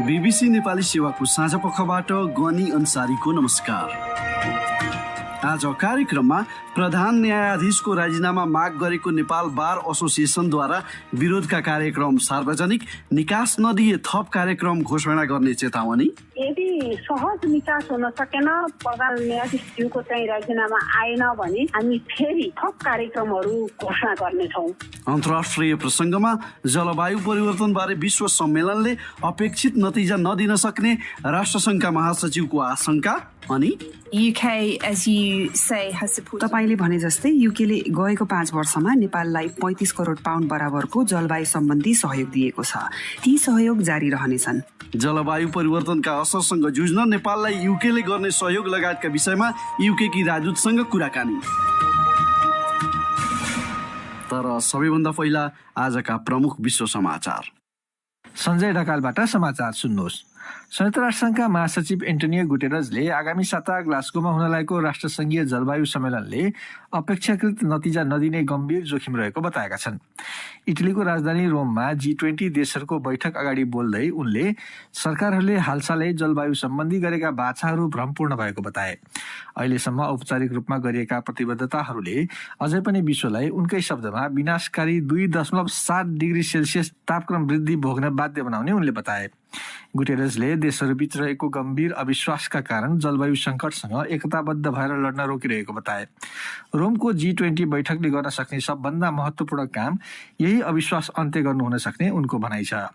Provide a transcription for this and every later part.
BBC Nepali सेवाको साँझ पखबाट गनी अन्सारीको नमस्कार। आज कार्यक्रममा प्रधान न्यायाधीशको राजीनामा माग गरेको नेपाल बार एसोसिएसनद्वारा विरोधका कार्यक्रम सार्वजनिक, निकास नदिए थप कार्यक्रम घोषणा गर्ने चेतावनी। यदि सहज निकास हुन सकेन, प्रधान न्यायाधीशज्यूको चाहिँ राजीनामा आएन भने हामी फेरि थप कार्यक्रमहरू घोषणा गर्नेछौँ। अन्तर्राष्ट्रिय प्रसङ्गमा जलवायु परिवर्तनबारे विश्व सम्मेलनले अपेक्षित नतिजा नदिन सक्ने राष्ट्रसङ्घका महासचिवको आशंका। अनि तपाईले भने जस्तै युकेले गएको 5 वर्षमा नेपाललाई 35 करोड पाउन्ड बराबरको जलवायु सम्बन्धी सहयोग दिएको छ। ती सहयोग जारी रहनेछन्। जलवायु परिवर्तनका असरसँग जुझ्न नेपाललाई युकेले गर्ने सहयोग लगायतका विषयमा युकेकी राजदूतसँग कुराकानी। तर सबैभन्दा पहिला आजका प्रमुख विश्व समाचार। सञ्जय ढकालबाट समाचार सुन्नुहोस्। संयुक्त राष्ट्रसङ्घका महासचिव एन्टोनियो गुटेरसले आगामी साता ग्लास्गोमा हुन लागेको राष्ट्रसङ्घीय जलवायु सम्मेलनले अपेक्षाकृत नतिजा नदिने गम्भीर जोखिम रहेको बताएका छन्। इटलीको राजधानी रोममा G20 देशहरूको बैठक अगाडि बोल्दै उनले सरकारहरूले हालसालै जलवायु सम्बन्धी गरेका बाछाहरू भ्रमपूर्ण भएको बताए। अहिलेसम्म औपचारिक रूपमा गरिएका प्रतिबद्धताहरूले अझै पनि विश्वलाई उनकै शब्दमा विनाशकारी 2.7 डिग्री सेल्सियस तापक्रम वृद्धि भोग्न बाध्य बनाउने उनले बताए। गुटेरसले देशहरूबीच रहेको गम्भीर अविश्वासका कारण जलवायु सङ्कटसँग एकताबद्ध भएर लड्न रोकिरहेको बताए। रोमको G20 बैठकले गर्न सक्ने सबभन्दा महत्त्वपूर्ण काम यही अविश्वास अन्त्य गर्नु हुन सक्ने उनको भनाइ छ।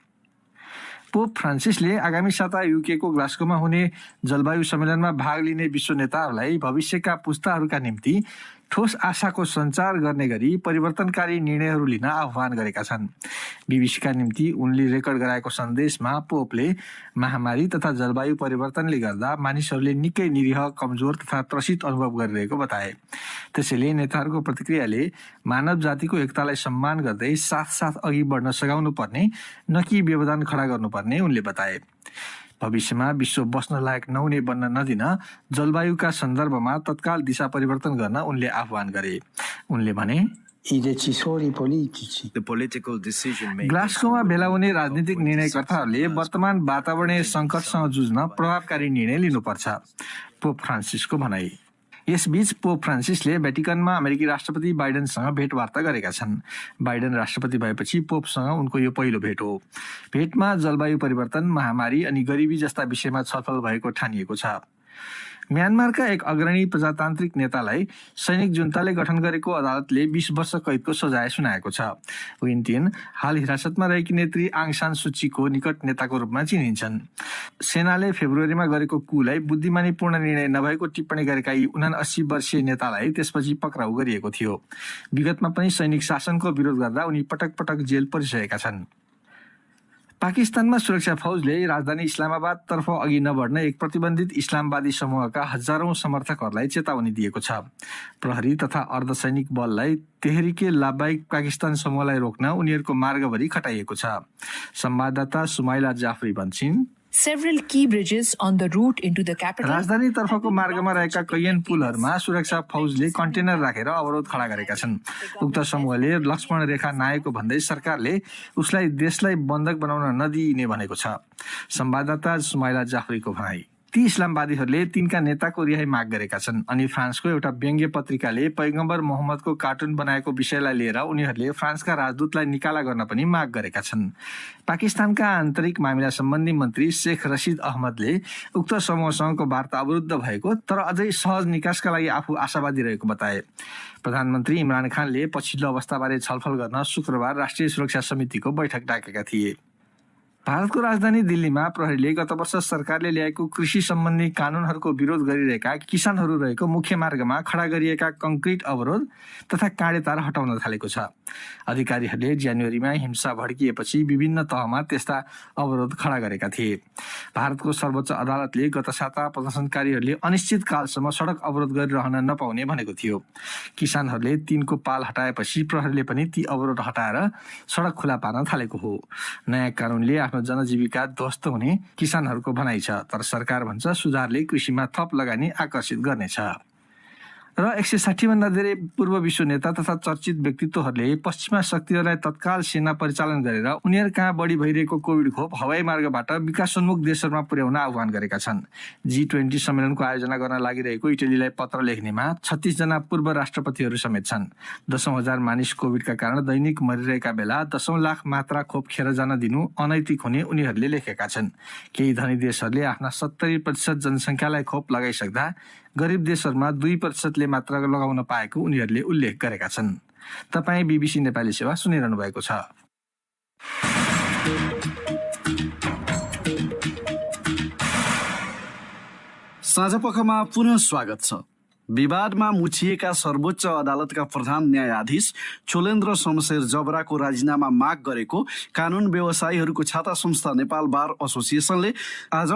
पोप फ्रान्सिसले आगामी साता युकेको ग्लास्गोमा हुने जलवायु सम्मेलनमा भाग लिने विश्व नेताहरूलाई भविष्यका पुस्ताहरूका निम्ति ठोस आशाको सञ्चार गर्ने गरी परिवर्तनकारी निर्णयहरू लिन आह्वान गरेका छन्। बीबीसीका निम्ति उनले रेकर्ड गराएको सन्देशमा पोपले महामारी तथा जलवायु परिवर्तनले गर्दा मानिसहरूले निकै निरीह, कमजोर तथा त्रसित अनुभव गरिरहेको बताए। त्यसैले नेताहरूको प्रतिक्रियाले मानव जातिको एकतालाई सम्मान गर्दै साथ अघि बढ्न सघाउनु पर्ने, न कि व्यवधान खडा गर्नुपर्ने उनले बताए। भविष्यमा विश्व बस्न लायक नहुने बन्न नदिन जलवायुका सन्दर्भमा तत्काल दिशा परिवर्तन गर्न उनले आह्वान गरे। उनले भने ग्लास्गोमा भेला हुने राजनीतिक निर्णयकर्ताहरूले वर्तमान वातावरणीय सङ्कटसँग जुझ्न प्रभावकारी निर्णय लिनुपर्छ, पोप फ्रान्सिसको भनाइ। यसबीच पोप फ्रान्सिसले भ्याटिकनमा अमेरिकी राष्ट्रपति बाइडेनसँग भेटवार्ता गरेका छन्। बाइडेन राष्ट्रपति भएपछि पोपसँग उनको यो पहिलो भेट हो। भेटमा जलवायु परिवर्तन, महामारी अनि गरिबी जस्ता विषयमा छलफल भएको ठानिएको छ। म्यानमारका एक अग्रणी प्रजातान्त्रिक नेतालाई सैनिक जुन्ताले गठन गरेको अदालतले 20 वर्ष कैदको सजाय सुनाएको छ। विन तिन हाल हिरासतमा रहेकी नेत्री आङ सान सुचीको निकट नेताको रूपमा चिनिन्छन्। सेनाले फेब्रुअरीमा गरेको कुलाई बुद्धिमानीपूर्ण निर्णय नभएको टिप्पणी गरेका यी 79 वर्षीय नेतालाई त्यसपछि पक्राउ गरिएको थियो। विगतमा पनि सैनिक शासनको विरोध गर्दा उनी पटक पटक जेल परिसकेका छन्। पाकिस्तानमा सुरक्षा फौजले राजधानी इस्लामाबादतर्फ अघि नबढ्न एक प्रतिबन्धित इस्लामवादी समूहका हजारौं समर्थकहरूलाई चेतावनी दिएको छ। प्रहरी तथा अर्धसैनिक बललाई तेहरिके लाब्बाइक पाकिस्तान समूहलाई रोक्न उनीहरूको मार्गभरि खटाइएको छ। संवाददाता Sumaila Jafri भन्छिन्, Several key bridges on the route into the capital. राजधानी तर्फको मार्गमा रहेका कैयन पुलहरूमा सुरक्षा फौजले कन्टेनर राखेर अवरोध खडा गरेका छन्। उक्त समूहले लक्ष्मण रेखा नायको भन्दै सरकारले उसलाई देशलाई बन्धक बनाउन नदिने भनेको छ। संवाददाता सुमाइला जाफरीको भनाइ। ती इस्लामवादीहरूले तिनका नेताको रिहाई माग गरेका छन्। अनि फ्रान्सको एउटा व्यङ्ग्य पत्रिकाले पैगम्बर मोहम्मदको कार्टुन बनाएको विषयलाई लिएर उनीहरूले फ्रान्सका राजदूतलाई निकाला गर्न पनि माग गरेका छन्। पाकिस्तानका आन्तरिक मामिला सम्बन्धी मन्त्री शेख रशिद अहमदले उक्त समूहसँगको वार्ता अवरुद्ध भएको तर अझै सहज निकासका लागि आफू आशावादी रहेको बताए। प्रधानमन्त्री इमरान खानले पछिल्लो अवस्थाबारे छलफल गर्न शुक्रबार राष्ट्रिय सुरक्षा समितिको बैठक डाकेका थिए। भारतको राजधानी दिल्लीमा प्रहरीले गत वर्ष सरकारले ल्याएको कृषि सम्बन्धी कानूनहरूको विरोध गरिरहेका किसानहरू रहेको मुख्य मार्गमा खडा गरिएका कंक्रिट अवरोध तथा काँडे तार हटाउन थालेको छ। अधिकारीहरूले जनवरीमा हिंसा भड्किएपछि विभिन्न तहमा त्यस्ता अवरोध खडा गरेका थिए। भारतको सर्वोच्च अदालतले गत साता प्रदर्शनकारीहरूले अनिश्चितकालसम्म सडक अवरोध गरिरहन नपाउने भनेको थियो। किसानहरूले तिनको पाल हटाएपछि प्रहरीले पनि ती अवरोध हटाएर सडक खुला पार्न थालेको हो। नयाँ कानूनले आफ्नो जनजीविका ध्वस्त हुने किसानहरूको भनाइ छ, तर सरकार भन्छ सुधारले कृषिमा थप लगानी आकर्षित गर्नेछ। र 160 भन्दा धेरै पूर्व विश्व नेता तथा चर्चित व्यक्तित्वहरूले पश्चिमा शक्तिहरूलाई तत्काल सेना परिचालन गरेर उनीहरू कहाँ बढी भइरहेको कोभिड खोप हवाई मार्गबाट विकासोन्मुख देशहरूमा पुर्याउन आह्वान गरेका छन्। G20 सम्मेलनको आयोजना गर्न लागिरहेको इटलीलाई पत्र लेख्नेमा 36 जना पूर्व राष्ट्रपतिहरू समेत छन्। 10,000 मानिस कोभिडका कारण दैनिक मरिरहेका बेला 10 लाख मात्रा खोप खेर जान दिनु अनैतिक हुने उनीहरूले लेखेका छन्। केही धनी देशहरूले आफ्ना 70% जनसङ्ख्यालाई खोप लगाइसक्दा गरिब देशहरूमा 2%ले मात्र लगाउन पाएको उनीहरूले उल्लेख गरेका छन्। तपाईँ BBC नेपाली सेवा सुनिरहनु भएको छ। साँझपखमा पुनः स्वागत छ। विवादमा मुछिएका सर्वोच्च अदालतका प्रधान न्यायाधीश छोलेन्द्र शमशेर जबराको राजीनामा माग गरेको कानून व्यवसायीहरूको छाता संस्था नेपाल बार एसोसिएसनले आज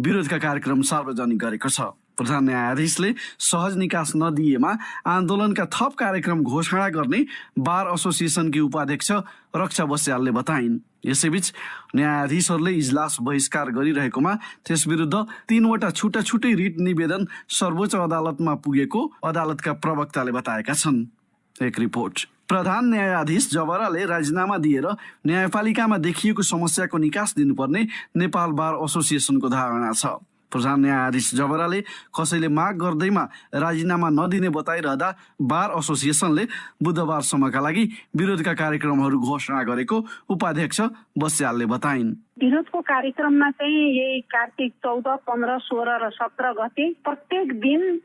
विरोधका कार्यक्रम सार्वजनिक गरेको छ। प्रधान न्यायाधीशले सहज निकास नदिएमा आन्दोलनका थप कार्यक्रम घोषणा गर्ने बार एसोसिएसनकी उपाध्यक्ष रक्षा बस्यालले बताइन्। यसैबीच न्यायाधीशहरूले इजलास बहिष्कार गरिरहेकोमा त्यसविरुद्ध 3वटा छुट्टा छुट्टै रिट निवेदन सर्वोच्च अदालतमा पुगेको अदालतका प्रवक्ताले बताएका छन्। एक रिपोर्ट। प्रधान न्यायाधीश जबराले राजीनामा दिएर न्यायपालिकामा देखिएको समस्याको निकास दिनुपर्ने नेपाल बार एसोसिएसनको धारणा छ। प्रधान न्यायाधीश जबराले कसैले माग गर्दैमा राजीनामा नदिने बताइरहँदा बार एसोसिएसनले बुधबारसम्मका लागि विरोधका कार्यक्रमहरू घोषणा गरेको उपाध्यक्ष बस्यालले बताइन्। विरोधको कार्यक्रममा चाहिँ यही कार्तिक 14, 15, 16 र 17 गते प्रत्येक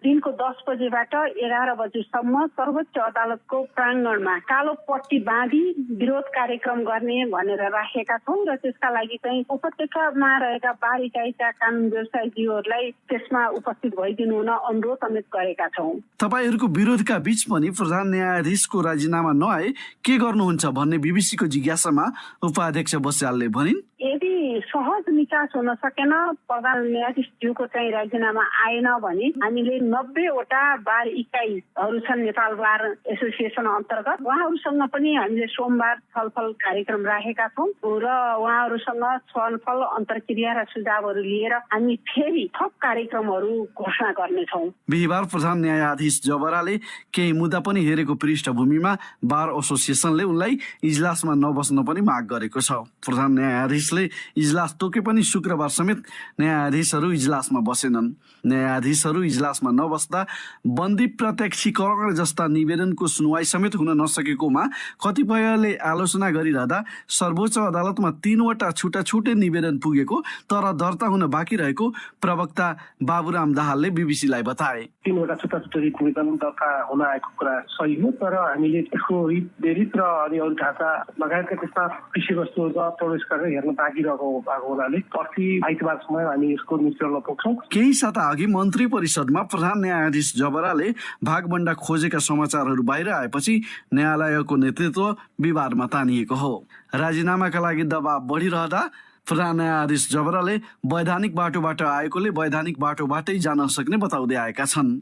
दिनको 10 बजेबाट 11 बजेसम्म सर्वोच्च अदालतको प्राङ्गणमा कालो पट्टी बाँधी विरोध कार्यक्रम गर्ने भनेर राखेका छौँ र त्यसका लागि चाहिँ उपत्यकामा रहेका बार इकाइका कानुन व्यवसायीहरूलाई त्यसमा उपस्थित भइदिनु हुन अनुरोध समेत गरेका छौँ। तपाईहरूको विरोधका बीच पनि प्रधान न्यायाधीशको राजीनामा नआए के गर्नुहुन्छ भन्ने बीबीसीको जिज्ञासामा उपाध्यक्ष बस्यालले भनिन्। यदि सहज निकास हुन सकेन, प्रधान न्यायाधीशज्यूको चाहिँ राजीनामा आएन भने हामीले 90वटा बार इकाइहरू छन् नेपाल बार एसोसिएसन अन्तर्गत, उहाँहरूसँग पनि हामीले सोमबार छलफल कार्यक्रम राखेका छौँ र उहाँहरूसँग छलफल अन्तर्क्रिया र सुझावहरू लिएर हामी फेरि थप कार्यक्रमहरू घोषणा गर्नेछौँ। बिहिबार प्रधान न्यायाधीश जबराले केही मुद्दा पनि हेरेको पृष्ठभूमिमा बार एसोसिएसनले उनलाई इजलासमा नबस्न पनि माग गरेको छ। प्रधान न्यायाधीशले इजलास तोके पनि शुक्रबार समेत न्यायाधीशहरू इजलासमा बसेनन्। न्यायाधीशहरू इजलासमा नबस्दा बन्दी प्रत्यक्षीकरण जस्ता निवेदनको सुनवाई समेत हुन नसकेकोमा कतिपयले आलोचना गरिरहँदा सर्वोच्च अदालतमा 3वटा छुट्टा छुट्टै निवेदन पुगेको तर दर्ता हुन बाँकी रहेको प्रवक्ता बाबुराम दाहालले बीबीसीलाई बताए। 3वटा छुट्टा छुट्टा रिट निवेदन दर्ता हुन आएको कुरा सही हो, तर हामीले यसको रिट र अनि अरू ढाँचा लगायतका त्यस्ता विषयवस्तुहरू प्रवेश गरेर हेर्न बाँकी रहेको भएको हुनाले अस्ति आइतबारसम्म हामी यसको निश्चयमा पुग्छौँ। केही साता अघि मन्त्री परिषदमा प्रधान न्यायाधीश जबराले भागबण्डा खोजेका समाचारहरू बाहिर आएपछि न्यायालयको नेतृत्व विवादमा तानिएको हो। राजीनामाका लागि दबाव बढिरहँदा प्रधान न्यायाधीश जबराले वैधानिक बाटोबाट आएकोले वैधानिक बाटोबाटै जान सक्ने बताउँदै आएका छन्।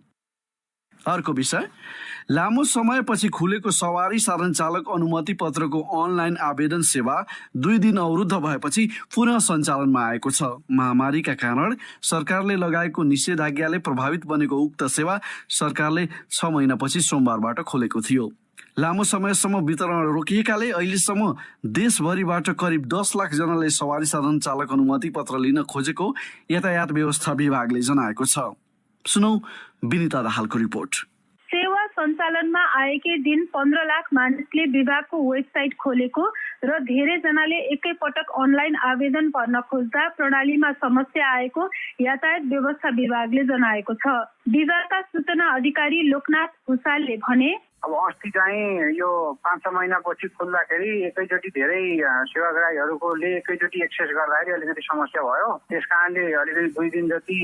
अर्को विषय, लामो समयपछि खुलेको सवारी साधन चालक अनुमति पत्रको अनलाइन आवेदन सेवा 2 दिन अवरुद्ध भएपछि पुनः सञ्चालनमा आएको छ। महामारीका कारण सरकारले लगाएको निषेधाज्ञाले प्रभावित बनेको उक्त सेवा सरकारले 6 महिनापछि सोमबारबाट खोलेको थियो। लामो समयसम्म वितरण रोकिएकाले अहिलेसम्म देशभरिबाट करिब 10 लाख जनाले सवारी साधन चालक अनुमति पत्र लिन खोजेको यातायात व्यवस्था विभागले जनाएको छ। सुनौ विनिता दाहालको रिपोर्ट। सेवा सञ्चालनमा आएकै दिन 15 लाख मानिसले विभागको वेबसाइट खोलेको र धेरै जनाले एकै पटक अनलाइन आवेदन भर्न खोज्दा प्रणालीमा समस्या आएको यातायात व्यवस्था विभागले जनाएको छ। विभागका सूचना अधिकारी लोकनाथ भुसालले भने, अब अस्ति चाहिँ यो 5-6 महिनापछि खोल्दाखेरि एकैचोटि धेरै सेवाग्राहीहरूले एकैचोटि एक्सेस गर्दाखेरि अलिकति समस्या भयो। त्यस कारणले अलिकति 2 दिन जति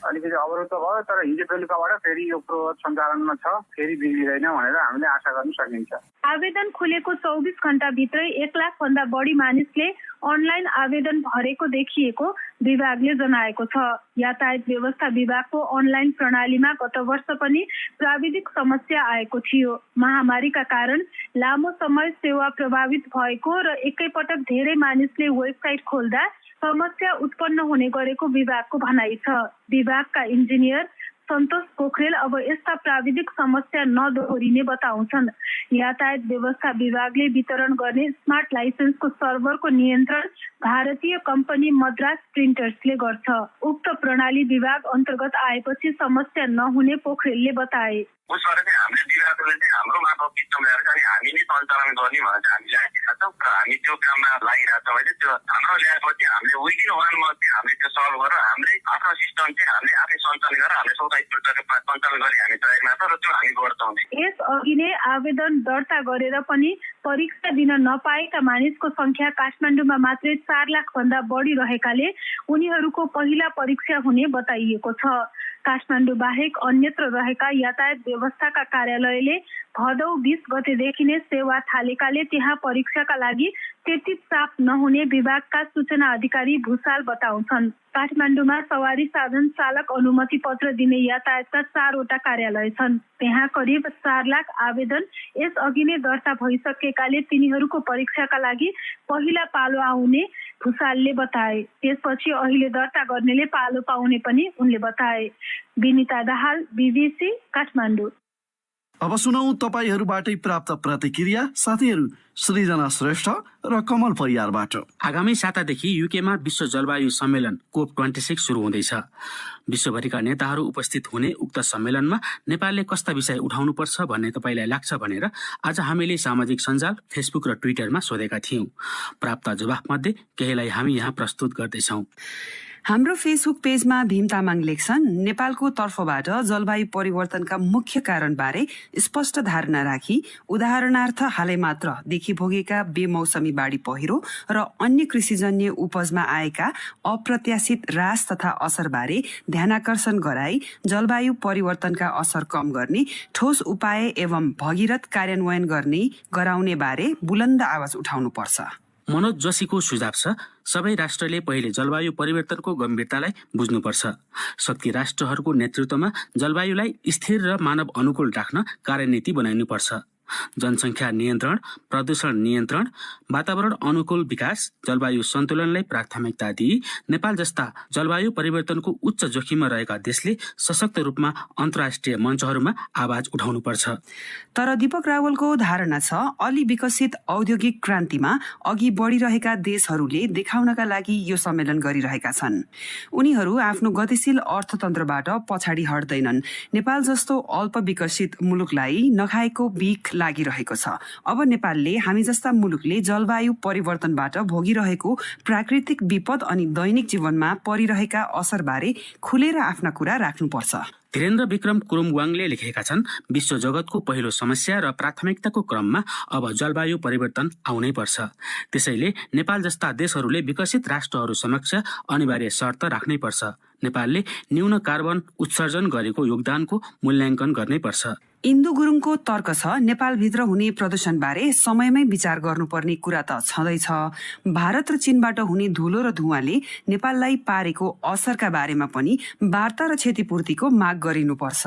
अलिकति अवरुद्ध भयो, तर हिजो बेलुकाबाट फेरि यो पूर्ववत सञ्चालनमा छ, फेरि बिग्रिँदैन भनेर हामीले आशा गर्न सकिन्छ। आवेदन खुलेको 24 घण्टाभित्रै 1 लाख भन्दा बढी मानिसले अनलाइन आवेदन भरेको देखिएको विभागले जनाएको छ। यातायात व्यवस्था विभागको अनलाइन प्रणालीमा गत वर्ष पनि प्राविधिक समस्या आएको थियो। महामारीका कारण लामो समय सेवा प्रभावित भएको र एकैपटक धेरै मानिसले वेबसाइट खोल्दा समस्या उत्पन्न हुने गरेको विभागको भनाइ छ। विभागका इन्जिनियर सन्तोष पोखरेल अब यस्ता प्राविधिक समस्या नदोहोरिने बताउँछन्। यातायात व्यवस्था विभागले वितरण गर्ने स्मार्ट लाइसेन्सको सर्भरको नियन्त्रण भारतीय कम्पनी मद्रास प्रिन्टर्सले गर्छ। उक्त प्रणाली विभाग अन्तर्गत आएपछि समस्या नहुने पोखरेलले बताए। उसबाट चाहिँ हामीले विभागले चाहिँ हाम्रो मार्फत सिस्टम ल्याएर चाहिँ हामी नै सञ्चालन गर्ने भनेर चाहिँ हामी ल्याइरहेका छौँ र हामी त्यो काममा लागिरहेका छौँ। अहिले त्यो हाम्रो ल्याएपछि हामीले विदिन 1 मन्थ चाहिँ हामीले त्यो सल्भ गरेर हामीले आफ्नो सिस्टम चाहिँ हामीले आफै सञ्चालन गरेर हामीले 27 फिल्टरको सञ्चालन गर्ने हामी तयारीमा छौँ र त्यो हामी गर्छौँ। यस अघि नै आवेदन दर्ता गरेर पनि परीक्षा दिन नपाएका मानिसको संख्या काठमाडौँमा मात्रै 4 लाख भन्दा बढी रहेकाले उनीहरूको पहिला परीक्षा हुने बताइएको छ। काठमाडौँ बाहेक अन्यत्र रहेका यातायात व्यवस्थाका कार्यालयले भदौ 20 गतेदेखि नै सेवा थालेकाले त्यहाँ परीक्षाका लागि त्यति चाप नहुने विभागका सूचना अधिकारी भूषाल बताउँछन्। काठमाडौँमा सवारी साधन चालक अनुमति पत्र दिने यातायातका 4 वटा कार्यालय छन्। त्यहाँ करिब 4 लाख आवेदन यस अघि नै दर्ता भइसकेकाले तिनीहरूको परीक्षाका लागि पहिला पालो आउने भूषालले बताए। त्यसपछि अहिले दर्ता गर्नेले पालो पाउने पनि उनले बताए। विनिता दाहाल, BBC, काठमाडौँ। अब सुनौ तपाईहरूबाटै प्राप्त प्रतिक्रिया साथीहरू सृजना श्रेष्ठ र कमल परियारबाट। आगामी सातादेखि युकेमा विश्व जलवायु सम्मेलन COP26 सुरु हुँदैछ। विश्वभरिका नेताहरू उपस्थित हुने उक्त सम्मेलनमा नेपालले कस्ता विषय उठाउनुपर्छ भन्ने तपाईलाई लाग्छ भनेर आज हामीले सामाजिक सञ्जाल फेसबुक र ट्विटरमा सोधेका थियौं। प्राप्त जवाफमध्ये केहीलाई हामी यहाँ प्रस्तुत गर्दैछौं। हाम्रो फेसबुक पेजमा भीम तामाङ लेख्छन्, नेपालको तर्फबाट जलवायु परिवर्तनका मुख्य कारणबारे स्पष्ट धारणा राखी उदाहरणार्थ हालै मात्र देखि भोगेका बेमौसमी बाढी पहिरो र अन्य कृषिजन्य उपजमा आएका अप्रत्याशित ह्रास तथा असरबारे ध्यानाकर्षण गराई जलवायु परिवर्तनका असर कम गर्ने ठोस उपाय एवं भगीरथ कार्यान्वयन गराउने बारे बुलन्द आवाज उठाउनुपर्छ। मनोज जोशीको सुझाव छ, सबै राष्ट्रले पहिले जलवायु परिवर्तनको गम्भीरतालाई बुझ्नुपर्छ। शक्ति राष्ट्रहरूको नेतृत्वमा जलवायुलाई स्थिर र मानव अनुकूल राख्न कार्यनीति बनाइनुपर्छ। जनसङ्ख्या नियन्त्रण, प्रदूषण नियन्त्रण, वातावरण अनुकूल विकास, जलवायु सन्तुलनलाई प्राथमिकता दिई नेपाल जस्ता जलवायु परिवर्तनको उच्च जोखिममा रहेका देशले सशक्त रूपमा अन्तर्राष्ट्रिय मञ्चहरूमा आवाज उठाउनुपर्छ। तर दीपक रावलको धारणा छ, अलि विकसित औद्योगिक क्रान्तिमा अघि बढिरहेका देशहरूले देखाउनका लागि यो सम्मेलन गरिरहेका छन्। उनीहरू आफ्नो गतिशील अर्थतन्त्रबाट पछाडि हट्दैनन्। नेपाल जस्तो अल्प विकसित मुलुकलाई नखाएको बिख लागिरहेको छ। अब नेपालले हामी जस्ता मुलुकले जलवायु परिवर्तनबाट भोगिरहेको प्राकृतिक विपद अनि दैनिक जीवनमा परिरहेका असरबारे खुलेर आफ्ना कुरा राख्नुपर्छ। धीरेन्द्र विक्रम कुरुमवाङले लेखेका छन्, विश्व जगतको पहिलो समस्या र प्राथमिकताको क्रममा अब जलवायु परिवर्तन आउनै पर्छ। त्यसैले नेपाल जस्ता देशहरूले विकसित राष्ट्रहरू समक्ष अनिवार्य शर्त राख्नै पर्छ। नेपालले न्यून कार्बन उत्सर्जन गरेको योगदानको मूल्याङ्कन गर्नै पर्छ। इन्दु गुरुङको तर्क छ, नेपालभित्र हुने प्रदूषणबारे समयमै विचार गर्नुपर्ने कुरा त छँदैछ। भारत र चीनबाट हुने धुलो र धुवाँले नेपाललाई पारेको असरका बारेमा पनि वार्ता र क्षतिपूर्तिको माग गरिनुपर्छ।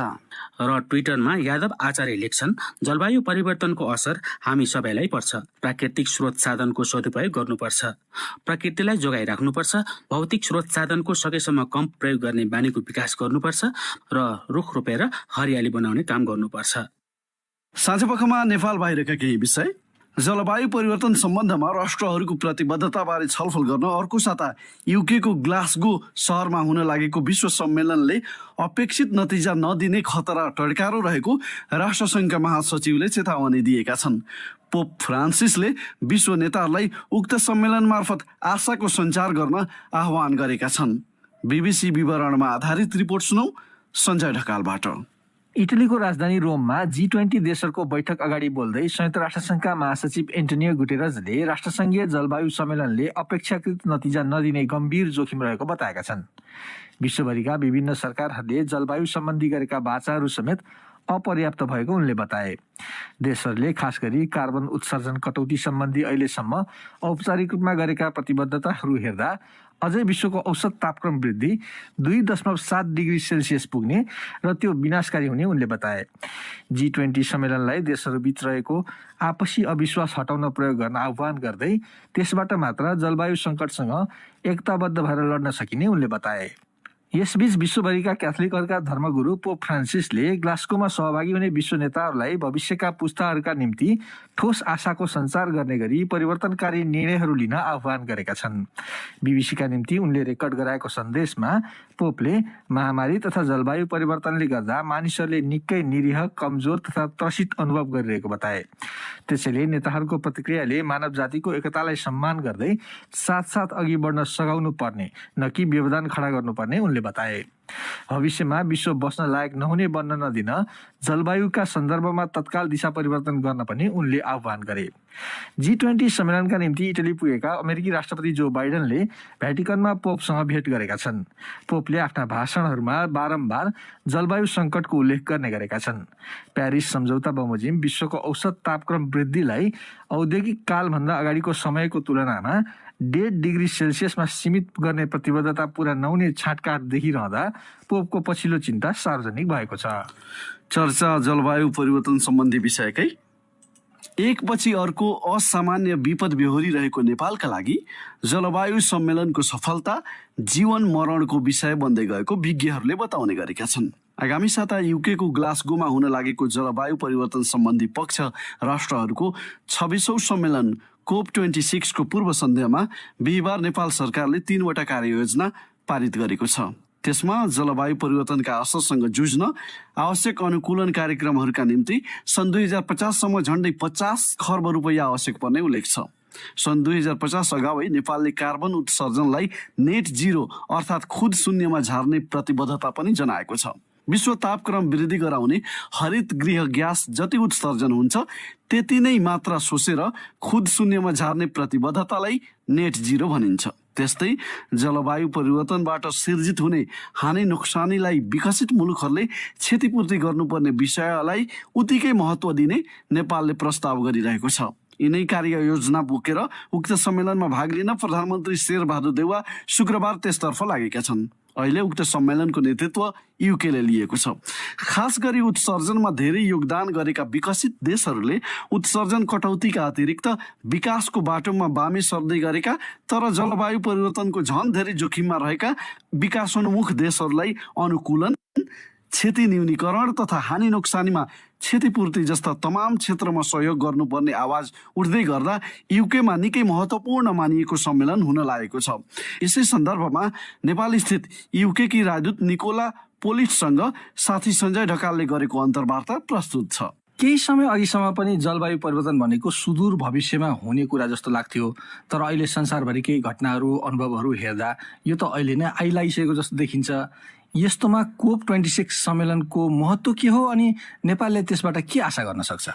र ट्विटरमा यादव आचार्य लेख्छन्, जलवायु परिवर्तनको असर हामी सबैलाई पर्छ। प्राकृतिक स्रोत साधनको सदुपयोग गर्नुपर्छ। प्रकृतिलाई जोगाइराख्नुपर्छ। भौतिक स्रोत साधनको सकेसम्म कम प्रयोग गर्ने बानीको विकास गर्नुपर्छ र रुख रोपेर हरियाली बनाउने काम गर्नुपर्छ। साँझपखमा नेपाल बाहिरका केही विषय। जलवायु परिवर्तन सम्बन्धमा राष्ट्रहरूको प्रतिबद्धताबारे छलफल गर्न अर्को साता युकेको ग्लासगो सहरमा हुन लागेको विश्व सम्मेलनले अपेक्षित नतिजा नदिने खतरा टड्कारो रहेको राष्ट्रसङ्घका महासचिवले चेतावनी दिएका छन्। पोप फ्रान्सिसले विश्व नेताहरूलाई उक्त सम्मेलन मार्फत आशाको सञ्चार गर्न आह्वान गरेका छन्। BBC विवरणमा आधारित रिपोर्ट सुनौ सञ्जय ढकालबाट। इटलीको राजधानी रोममा G20 देशहरूको बैठक अगाडि बोल्दै संयुक्त राष्ट्रसङ्घका महासचिव एन्टोनियो गुटेरसले राष्ट्रसङ्घीय जलवायु सम्मेलनले अपेक्षाकृत नतिजा नदिने गम्भीर जोखिम रहेको बताएका छन्। विश्वभरिका विभिन्न सरकारहरूले जलवायु सम्बन्धी गरेका वाचाहरू समेत अपर्याप्त भएको उनले बताए। देशहरूले खास गरी कार्बन उत्सर्जन कटौती सम्बन्धी अहिलेसम्म औपचारिक रूपमा गरेका प्रतिबद्धताहरू हेर्दा अझै विश्वको औसत तापक्रम वृद्धि 2.7 डिग्री सेल्सियस पुग्ने र त्यो विनाशकारी हुने उनले बताए। G20 सम्मेलनलाई देशहरूबीच रहेको आपसी अविश्वास हटाउन प्रयोग गर्न आह्वान गर्दै त्यसबाट मात्र जलवायु सङ्कटसँग एकताबद्ध भएर लड्न सकिने उनले बताए। यसबीच विश्वभरिका क्याथोलिकहरूका धर्मगुरु पोप फ्रान्सिसले ग्लास्गोमा सहभागी हुने विश्व नेताहरूलाई भविष्यका पुस्ताहरूका निम्ति ठोस आशाको सञ्चार गर्ने गरी परिवर्तनकारी निर्णयहरू लिन आह्वान गरेका छन्। बीबीसीका निम्ति उनले रेकर्ड गराएको सन्देशमा पोपले महामारी तथा जलवायु परिवर्तनले गर्दा मानिसहरूले निकै निरीह, कमजोर तथा त्रसित अनुभव गरिरहेको बताए। त्यसैले नेताहरूको प्रतिक्रियाले मानव जातिको एकतालाई सम्मान गर्दै साथ अघि बढ्न सघाउनु पर्ने, न कि व्यवधान खडा गर्नुपर्ने उनले बताए। भविष्यमा विश्व बस्न लायक नहुने बन्न नदिन जलवायुका सन्दर्भमा तत्काल दिशा परिवर्तन गर्न पनि उनले आह्वान गरे। G20 सम्मेलनका निम्ति इटली पुगेका अमेरिकी राष्ट्रपति जो बाइडेनले भ्याटिकनमा पोपसँग भेट गरेका छन्। पोपले आफ्ना भाषणहरूमा बारम्बार जलवायु सङ्कटको उल्लेख गर्ने गरेका छन्। प्यारिस सम्झौता बमोजिम विश्वको औसत तापक्रम वृद्धिलाई औद्योगिक कालभन्दा अगाडिको समयको तुलनामा 1.5 डिग्री सेल्सियसमा सीमित गर्ने प्रतिबद्धता पूरा नहुने छाँटकाँट देखिरहँदा पोपको पछिल्लो चिन्ता सार्वजनिक भएको छ। चर्चा जलवायु परिवर्तन सम्बन्धी विषयकै एकपछि अर्को असामान्य विपद बेहोरिरहेको नेपालका लागि जलवायु सम्मेलनको सफलता जीवन मरणको विषय बन्दै गएको विज्ञहरूले बताउने गरेका छन्। आगामी साता युकेको ग्लास्गोमा हुन लागेको जलवायु परिवर्तन सम्बन्धी पक्ष राष्ट्रहरूको 26औं सम्मेलन COP26 को पूर्व सन्ध्यामा बिहिबार नेपाल सरकारले 3वटा कार्ययोजना पारित गरेको छ। त्यसमा जलवायु परिवर्तनका असरसँग जुझ्न आवश्यक अनुकूलन कार्यक्रमहरूका निम्ति सन् 2050 सम्म झण्डै 50 खर्ब रुपैयाँ आवश्यक पर्ने उल्लेख छ। सन् 2050 अगावै नेपालले कार्बन उत्सर्जनलाई नेट जिरो अर्थात् खुद शून्यमा झार्ने प्रतिबद्धता पनि जनाएको छ। विश्व तापक्रम वृद्धि गराउने हरित गृह ग्यास जति उत्सर्जन हुन्छ त्यति नै मात्रा सोसेर खुद शून्यमा झार्ने प्रतिबद्धतालाई नेट जिरो भनिन्छ। त्यस्तै जलवायु परिवर्तनबाट सिर्जित हुने हानि नोक्सानीलाई विकसित मुलुकहरूले क्षतिपूर्ति गर्नुपर्ने विषयलाई उत्तिकै महत्त्व दिने नेपालले प्रस्ताव गरिरहेको छ। यिनै कार्ययोजना बोकेर उक्त सम्मेलनमा भाग लिन प्रधानमन्त्री शेरबहादुर देउवा शुक्रबार त्यसतर्फ लागेका छन्। अहिले उक्त सम्मेलनको नेतृत्व युकेले लिएको छ। खास गरी उत्सर्जनमा धेरै योगदान गरेका विकसित देशहरूले उत्सर्जन कटौतीका अतिरिक्त विकासको बाटोमा बामे सर्दै गरेका तर जलवायु परिवर्तनको झन धेरै जोखिममा रहेका विकासोन्मुख देशहरूलाई अनुकूलन, क्षति न्यूनीकरण तथा हानि नोक्सानीमा क्षतिपूर्ति जस्ता तमाम क्षेत्रमा सहयोग गर्नुपर्ने आवाज उठ्दै गर्दा युकेमा निकै महत्त्वपूर्ण मानिएको सम्मेलन हुन लागेको छ। यसै सन्दर्भमा नेपाल स्थित युकेकी राजदूत निकोला पोलिटसँग साथी सञ्जय ढकालले गरेको अन्तर्वार्ता प्रस्तुत छ। केही समय अघिसम्म पनि जलवायु परिवर्तन भनेको सुदूर भविष्यमा हुने कुरा जस्तो लाग्थ्यो, तर अहिले संसारभरिकै घटनाहरू, अनुभवहरू हेर्दा यो त अहिले नै आइलागिसकेको जस्तो देखिन्छ। यस्तोमा COP26 सम्मेलनको महत्त्व के हो अनि नेपालले त्यसबाट के आशा गर्न सक्छ?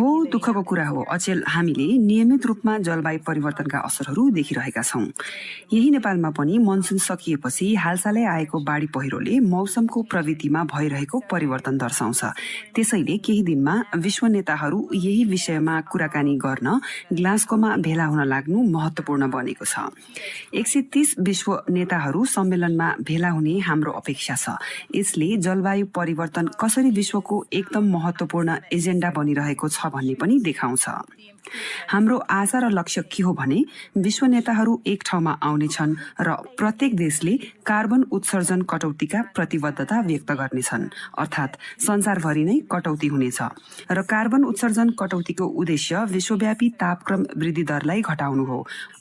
हो, दुःखको कुरा हो अचेल, हामीले नियमित रूपमा जलवायु परिवर्तनका असरहरू देखिरहेका छौँ। यही नेपालमा पनि मनसुन सकिएपछि हालसालै आएको बाढी पहिरोले मौसमको प्रवृत्तिमा भइरहेको परिवर्तन दर्शाउँछ। त्यसैले केही दिनमा विश्व नेताहरू यही विषयमा कुराकानी गर्न ग्लास्गोमा भेला हुन लाग्नु महत्त्वपूर्ण बनेको छ। 130 विश्व नेताहरू सम्मेलनमा भेला हुने हाम्रो अपेक्षा छ। यसले जलवायु परिवर्तन कसरी विश्वको एकदम महत्त्वपूर्ण एजेन्डा बनिरहेको छ भन्ने पनि देखाउँछ। हाम्रो आशा र लक्ष्य के हो भने विश्व नेताहरू एक ठाउँमा आउनेछन् र प्रत्येक देशले कार्बन उत्सर्जन कटौतीका प्रतिबद्धता व्यक्त गर्नेछन्, अर्थात् संसारभरि नै कटौती हुनेछ र कार्बन उत्सर्जन कटौतीको उद्देश्य विश्वव्यापी तापक्रम वृद्धि दरलाई घटाउनु हो।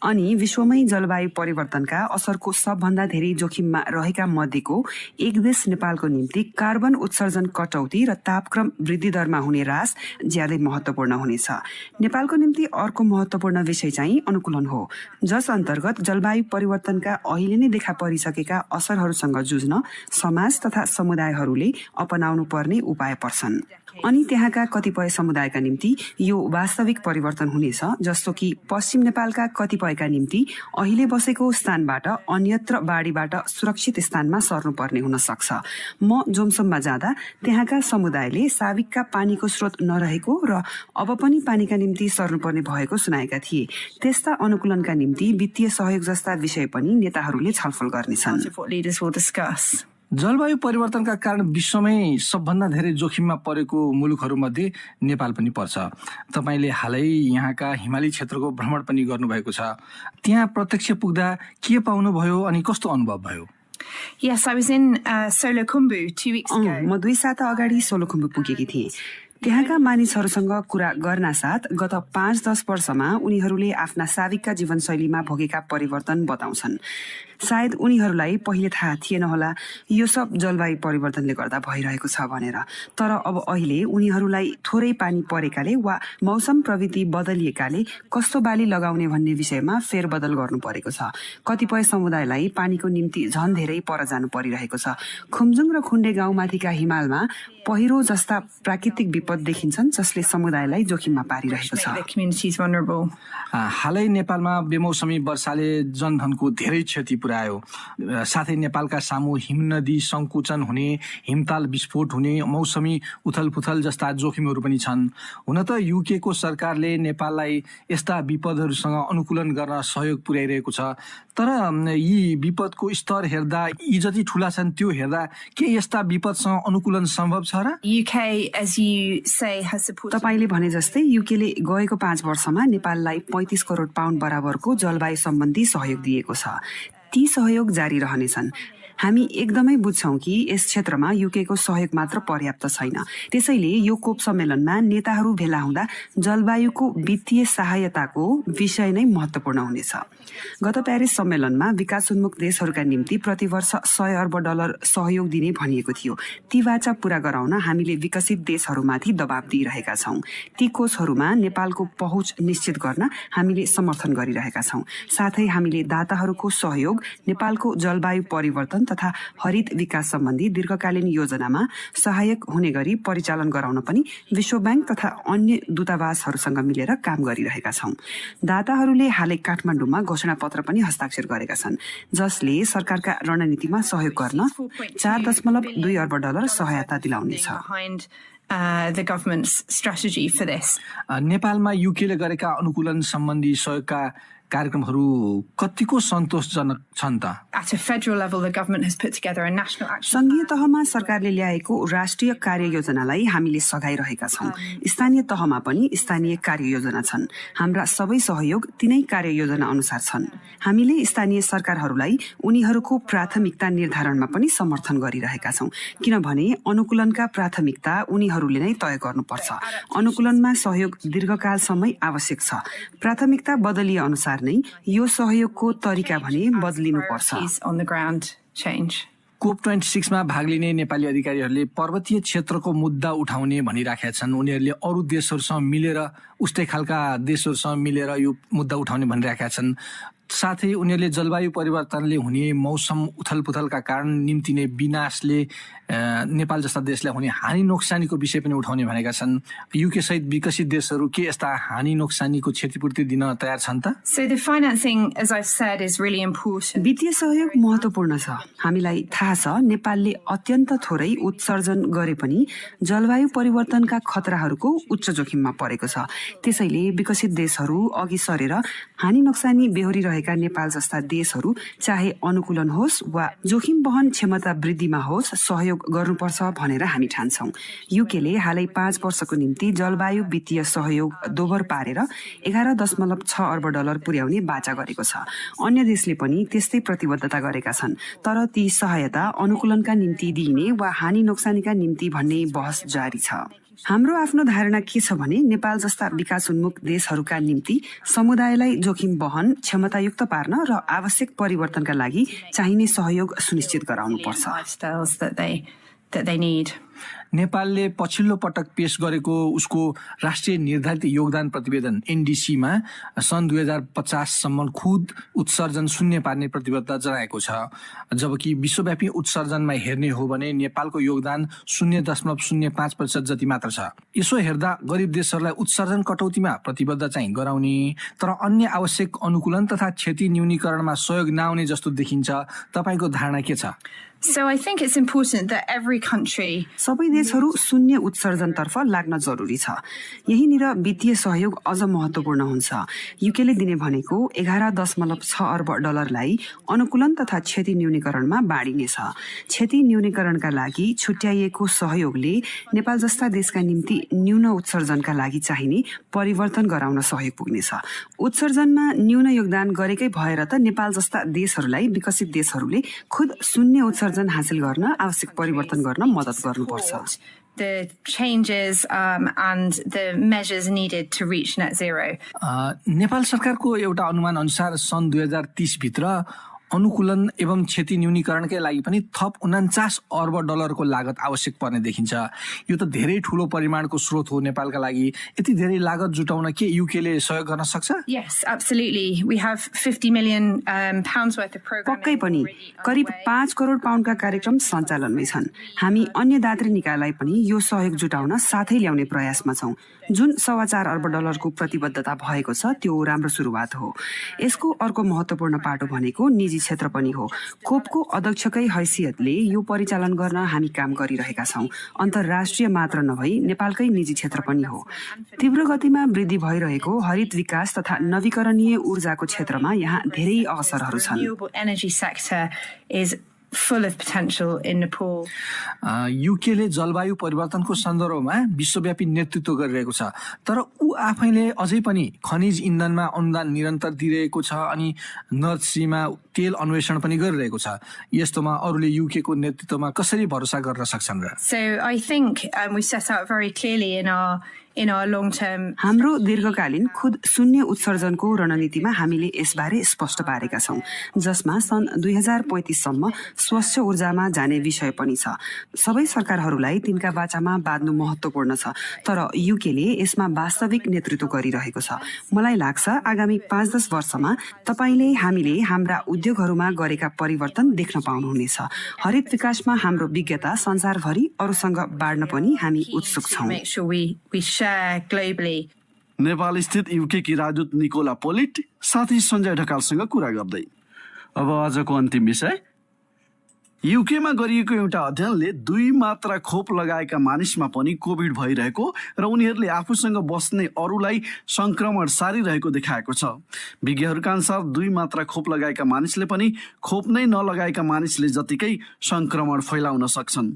अनि विश्वमै जलवायु परिवर्तनका असरको सबभन्दा धेरै जोखिममा रहेका मध्येको एक देश नेपालको निम्ति कार्बन उत्सर्जन कटौती र तापक्रम वृद्धि दरमा हुने ह्रास ज्यादै महत्त्वपूर्ण हुनेछ। नेपालको निम्ति अर्को महत्त्वपूर्ण विषय चाहिँ अनुकूलन हो, जस अन्तर्गत जलवायु परिवर्तनका अहिले नै देखा परिसकेका असरहरूसँग जुझ्न समाज तथा समुदायहरूले अपनाउनु पर्ने उपाय पर्छन्। अनि त्यहाँका कतिपय समुदायका निम्ति यो वास्तविक परिवर्तन हुनेछ, जस्तो कि पश्चिम नेपालका कतिपयका निम्ति अहिले बसेको स्थानबाट अन्यत्र बाढीबाट सुरक्षित स्थानमा सर्नुपर्ने हुन सक्छ। म जोमसोममा जाँदा त्यहाँका समुदायले साविकका पानीको स्रोत नरहेको र अब पनि पानीका निम्ति सर्नुपर्ने भएको सुनाएका थिए। त्यस्ता अनुकूलनका निम्ति वित्तीय सहयोग जस्ता विषय पनि नेताहरूले छलफल गर्नेछन्। जलवायु परिवर्तनका कारण विश्वमै सबभन्दा धेरै जोखिममा परेको मुलुकहरूमध्ये नेपाल पनि पर्छ। तपाईँले हालै यहाँका हिमाली क्षेत्रको भ्रमण पनि गर्नुभएको छ। त्यहाँ प्रत्यक्ष पुग्दा के पाउनुभयो अनि कस्तो अनुभव भयो? Yes, I was in Solukhumbu 2 weeks ago. म 2 साता अगाडि सोलुखुम्बु पुगेकी थिएँ। त्यहाँका मानिसहरूसँग कुरा गर्नासाथ गत 5-10 वर्षमा उनीहरूले आफ्ना साविकका जीवनशैलीमा भोगेका परिवर्तन बताउँछन्। सायद उनीहरूलाई पहिले थाहा थिएन होला यो सब जलवायु परिवर्तनले गर्दा भइरहेको छ भनेर। तर अब अहिले उनीहरूलाई थोरै पानी परेकाले वा मौसम प्रवृत्ति बदलिएकाले कस्तो बाली लगाउने भन्ने विषयमा फेरबदल गर्नु परेको छ। कतिपय समुदायलाई पानीको निम्ति झन धेरै पर जानु परिरहेको छ। खुम्जुङ र खुण्डे गाउँमाथिका हिमालमा पहिरो जस्ता प्राकृतिक विपद देखिन्छन् जसले समुदायलाई जोखिममा पारिरहेको छ। हालै नेपालमा बेमौसमी वर्षाले जनधनको धेरै क्षति पुर्यायो। साथै नेपालका सामु हिमनदी संकुचन हुने, हिमताल विस्फोट हुने, मौसमी उथलपुथल जस्ता जोखिमहरू पनि छन्। हुन त युके को सरकारले नेपाललाई यस्ता विपदहरूसँग अनुकूलन गर्न सहयोग पुर्याइरहेको छ। तर यी विपदको स्तर हेर्दा यी जति ठुला छन् त्यो हेर्दा के यस्ता विपदसँग अनुकूलन सम्भव छ र? तपाईले भने जस्तै युकेले गएको 5 वर्षमा नेपाललाई 35 करोड पाउन्ड बराबरको जलवायु सम्बन्धी सहयोग दिएको छ। ती सहयोग जारी रहनेछन्। हामी एकदमै बुझ्छौं कि यस क्षेत्रमा युकेको सहयोग मात्र पर्याप्त छैन। त्यसैले यो कोप सम्मेलनमा नेताहरू भेला हुँदा जलवायुको वित्तीय सहायताको विषय नै महत्त्वपूर्ण हुनेछ। गत प्यारिस सम्मेलनमा विकासोन्मुख देशहरूका निम्ति प्रतिवर्ष $100 अर्ब सहयोग दिने भनिएको थियो। ती वाचा पूरा गराउन हामीले विकसित देशहरूमाथि दबाब दिइरहेका छौं। ती कोषहरूमा नेपालको पहुँच निश्चित गर्न हामीले समर्थन गरिरहेका छौं। साथै हामीले दाताहरूको सहयोग नेपालको जलवायु परिवर्तन तथा हरित विकास सम्बन्धी दीर्घकालीन योजनामा सहायक हुने गरी परिचालन गराउन पनि विश्व बैंक तथा अन्य दूतावासहरूसँग मिलेर काम गरिरहेका छौं। दाताहरूले हालै काठमाडौँमा घोषणापत्र पनि हस्ताक्षर गरेका छन् जसले सरकारका रणनीतिमा सहयोग गर्न $4.2 अर्ब सहायता दिलाउनेछ। नेपालमा युकेले गरेका अनुकूलन सम्बन्धी सहयोगका कार्यक्रमहरू कतिको सन्तोषजनक छन् त? संघीय तहमा सरकारले ल्याएको राष्ट्रिय कार्ययोजनालाई हामीले सघाइरहेका छौं। स्थानीय तहमा पनि स्थानीय कार्ययोजना छन्। हाम्रा सबै सहयोग तिनै कार्ययोजना अनुसार छन्। हामीले स्थानीय सरकारहरूलाई उनीहरूको प्राथमिकता निर्धारणमा पनि समर्थन गरिरहेका छौं, किनभने अनुकूलनका प्राथमिकता उनीहरूले नै तय गर्नुपर्छ। अनुकूलनमा सहयोग दीर्घकालसम्म आवश्यक छ। प्राथमिकता बदलिए अनुसार नै यो सहयोगको तरिका भने बदलिनुपर्छ। COP26 मा भाग लिने नेपाली अधिकारीहरूले पर्वतीय क्षेत्रको मुद्दा उठाउने भनिराखेका छन्। उनीहरूले अरू देशहरूसँग मिलेर उस्तै खालका देशहरूसँग मिलेर यो मुद्दा उठाउने भनिराखेका छन्। साथै उनीहरूले जलवायु परिवर्तनले हुने मौसम उथलपुथलका कारण निम्तिने विनाशले नेपाल जस्ता देशलाई हुने हानि नोक्सानीको विषय पनि उठाउने भनेका छन्। युके सहित विकसित देशहरू के यस्ता हानि नोक्सानीको क्षतिपूर्ति दिन तयार छन् त? वित्तीय सहयोग महत्त्वपूर्ण छ। हामीलाई थाहा छ नेपालले अत्यन्त थोरै उत्सर्जन गरे पनि जलवायु परिवर्तनका खतराहरूको उच्च जोखिममा परेको छ। त्यसैले विकसित देशहरू अघि सरेर हानि नोक्सानी बेहोरिरहेका नेपाल जस्ता देशहरू चाहे अनुकूलन होस् वा जोखिम वहन क्षमता वृद्धिमा होस् सहयोग गर्नुपर्छ भनेर हामी ठान्छौं। युकेले हालै 5 वर्षको निम्ति जलवायु वित्तीय सहयोग दोबर पारेर $11.6 अर्ब पुर्याउने बाचा गरेको छ। अन्य देशले पनि त्यस्तै प्रतिबद्धता गरेका छन्। तर ती सहायता अनुकूलनका निम्ति दिइने वा हानि नोक्सानीका निम्ति भन्ने बहस जारी छ। हाम्रो आफ्नो धारणा के छ भने नेपाल जस्ता विकासोन्मुख देशहरूका निम्ति समुदायलाई जोखिम वहन क्षमतायुक्त पार्न र आवश्यक परिवर्तनका लागि चाहिने सहयोग सुनिश्चित गराउनुपर्छ। नेपालले पछिल्लो पटक पेश गरेको उसको राष्ट्रिय निर्धारित योगदान प्रतिवेदन NDC मा सन् 2050 सम्म खुद उत्सर्जन शून्य पार्ने प्रतिबद्धता जनाएको छ। जबकि विश्वव्यापी उत्सर्जनमा हेर्ने हो भने नेपालको योगदान 0.05% जति मात्र छ। यसो हेर्दा गरिब देशहरूलाई उत्सर्जन कटौतीमा प्रतिबद्ध चाहिँ गराउने तर अन्य आवश्यक अनुकूलन तथा क्षति न्यूनीकरणमा सहयोग नआउने जस्तो देखिन्छ। तपाईको धारणा के छ? सबै देशहरू शून्य उत्सर्जनतर्फ लाग्न जरुरी छ। यहीँनिर वित्तीय सहयोग अझ महत्त्वपूर्ण हुन्छ। युकेले दिने भनेको 11.6 अर्ब डलरलाई अनुकूलन तथा क्षति न्यूनीकरणमा बाँडिनेछ। क्षति न्यूनीकरणका लागि छुट्याइएको सहयोगले नेपाल जस्ता देशका निम्ति न्यून उत्सर्जनका लागि चाहिने परिवर्तन गराउन सहयोग पुग्नेछ। उत्सर्जनमा न्यून योगदान गरेकै भएर त नेपाल जस्ता देशहरूलाई विकसित देशहरूले खुद शून्य उत्सर्जन हासिल गर्न आवश्यक परिवर्तन गर्न मद्दत गर्नुपर्छ। The changes and the measures needed to reach net zero. Nepal सरकारको एउटा अनुमान अनुसार सन् 2030 भित्र अनुकूलन एवं क्षति न्यूनीकरणकै लागि पनि थप 49 अर्ब डलरको लागत आवश्यक पर्ने देखिन्छ। यो त धेरै ठूलो परिमाणको स्रोत हो नेपालका लागि। यति धेरै लागत जुटाउन के युकेले सहयोग गर्न सक्छ? Yes, absolutely. We have 50 million pounds worth of programming. पक्कै पनि करिब 5 करोड पाउन्डका कार्यक्रम सञ्चालनमै छन्। हामी अन्य दात्री निकायलाई पनि यो सहयोग जुटाउन साथै ल्याउने प्रयासमा छौं। जुन 4.25 अर्ब डलरको प्रतिबद्धता भएको छ त्यो राम्रो सुरुवात हो। यसको अर्को महत्त्वपूर्ण पाटो भनेको निजी क्षेत्र पनि हो। खोपको अध्यक्षकै हैसियतले यो परिचालन गर्न हामी काम गरिरहेका छौं। अन्तर्राष्ट्रिय मात्र नभई नेपालकै निजी क्षेत्र पनि हो। तीव्र गतिमा वृद्धि भइरहेको हरित विकास तथा नवीकरणीय ऊर्जाको क्षेत्रमा यहाँ धेरै अवसरहरू छन्। Renewable energy sector is full of potential in Nepal. युकेले जलवायु परिवर्तनको सन्दर्भमा विश्वव्यापी नेतृत्व गरिरहेको छ, तर ऊ आफैले अझै पनि खनिज इन्धनमा अनुदान निरन्तर दिइरहेको छ अनि नर्थ सीमा तेल अन्वेषण पनि गरिरहेको छ। यस्तोमा अरूले युकेको नेतृत्वमा कसरी भरोसा गर्न सक्छन् र? So I think we set out very clearly in our long-term. हाम्रो दीर्घकालीन खुद शून्य उत्सर्जनको रणनीतिमा हामीले यसबारे स्पष्ट पारेका छौं, जसमा सन् 2035 सम्म स्वच्छ ऊर्जामा जाने विषय पनि छ। सबै सरकारहरूलाई तिनका बाचामा बाँध्नु महत्त्वपूर्ण छ, तर युकेले यसमा वास्तविक नेतृत्व गरिरहेको छ। मलाई लाग्छ आगामी 5-10 वर्षमा तपाईले हामीले हाम्रा उद्योगहरूमा गरेका परिवर्तन देख्न पाउनुहुनेछ। हरित विकासमा हाम्रो विज्ञता संसारभरि अरूसँग बाँड्न पनि हामी उत्सुक छौं। Globally. नेपाल स्थित युकेकी राजदूत निकोला पोलिट साथी सञ्जय ढकालसँग कुरा गर्दै। अब आजको अन्तिम विषय, युकेमा गरिएको एउटा अध्ययनले 2 मात्रा खोप लगाएका मानिसमा पनि कोभिड भइरहेको र उनीहरूले आफूसँग बस्ने अरूलाई संक्रमण सारिरहेको देखाएको छ। विज्ञहरूका अनुसार 2 मात्रा खोप लगाएका मानिसले पनि खोप नै नलगाएका मानिसले जतिकै संक्रमण फैलाउन सक्छन्।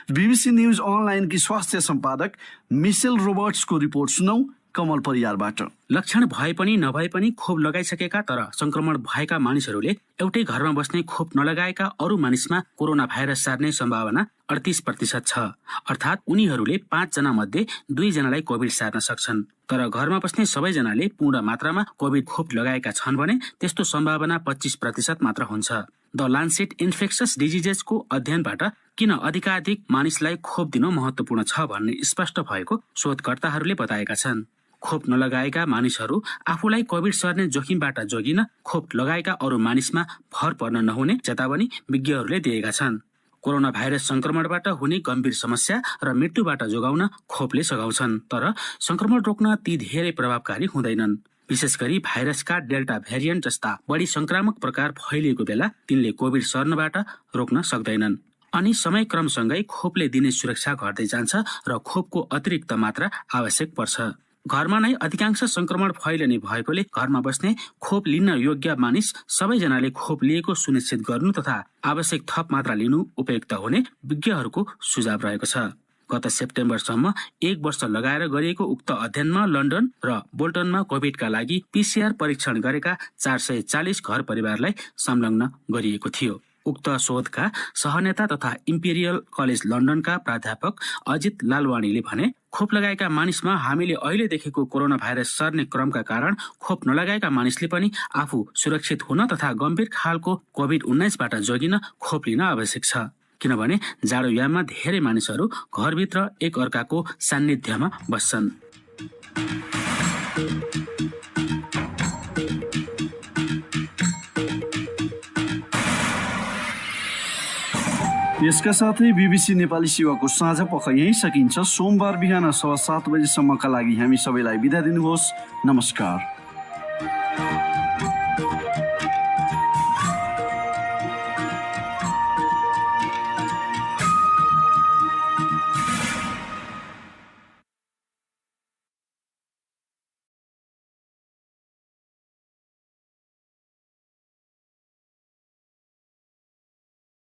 BBC न्यूज अनलाइनकी स्वास्थ्य सम्पादक मिसेल रोबर्ट्सको रिपोर्ट सुनौ कमल परियारबाट। लक्षण भए पनि नभए पनि खोप लगाइसकेका तर संक्रमण भएका मानिसहरूले एउटै घरमा बस्ने खोप नलगाएका अरू मानिसमा कोरोना भाइरस सार्ने सम्भावना 38% छ। अर्थात् उनीहरूले 5 जना मध्ये 2 जनालाई कोभिड सार्न सक्छन्। तर घरमा बस्ने सबैजनाले पूर्ण मात्रामा कोभिड खोप लगाएका छन् भने त्यस्तो सम्भावना 25% मात्र हुन्छ। द लान्सेट इन्फेक्सस डिजिजेसको अध्ययनबाट किन अधिकाधिक मानिसलाई खोप दिन महत्त्वपूर्ण छ भन्ने स्पष्ट भएको शोधकर्ताहरूले बताएका छन्। खोप नलगाएका मानिसहरू आफूलाई कोभिड सर्ने जोखिमबाट जोगिन खोप लगाएका अरू मानिसमा भर पर्न नहुने चेतावनी विज्ञहरूले दिएका छन्। कोरोना भाइरस संक्रमणबाट हुने गम्भीर समस्या र मृत्युबाट जोगाउन खोपले सघाउँछन्, तर संक्रमण रोक्न ती धेरै प्रभावकारी हुँदैनन्। विशेष गरी भाइरसका डेल्टा भेरिएन्ट जस्ता बढी संक्रामक प्रकार फैलिएको बेला तिनले कोभिड सर्नबाट रोक्न सक्दैनन्। अनि समय क्रमसँगै खोपले दिने सुरक्षा घट्दै जान्छ र खोपको अतिरिक्त मात्रा आवश्यक पर्छ। घरमा नै अधिकांश संक्रमण फैलिने भएकोले घरमा बस्ने खोप लिन योग्य मानिस सबैजनाले खोप लिएको सुनिश्चित गर्नु तथा आवश्यक थप मात्रा लिनु उपयुक्त हुने विज्ञहरूको सुझाव रहेको छ। गत सेप्टेम्बरसम्म 1 वर्ष लगाएर गरिएको उक्त अध्ययनमा लन्डन र बोल्टनमा कोभिडका लागि PCR परीक्षण गरेका 440 घर परिवारलाई संलग्न गरिएको थियो। उक्त शोधका सहनेता तथा इम्पेरियल कलेज लन्डनका प्राध्यापक अजित लालवाणीले भने, खोप लगाएका मानिसमा हामीले अहिले देखेको कोरोना भाइरस सर्ने क्रमका कारण खोप नलगाएका मानिसले पनि आफू सुरक्षित हुन तथा गम्भीर खालको कोभिड-19बाट जोगिन खोप लिन आवश्यक छ। किनभने जाडोयाममा धेरै मानिसहरू घरभित्र एक अर्काको सान्निध्यमा बस्छन्। यसका साथै BBC नेपाली सेवाको साझा पख यही सकिन्छ। सोमबार बिहान 7:15 बजेसम्मका लागि हामी सबैलाई बिदा दिनुहोस्। नमस्कार।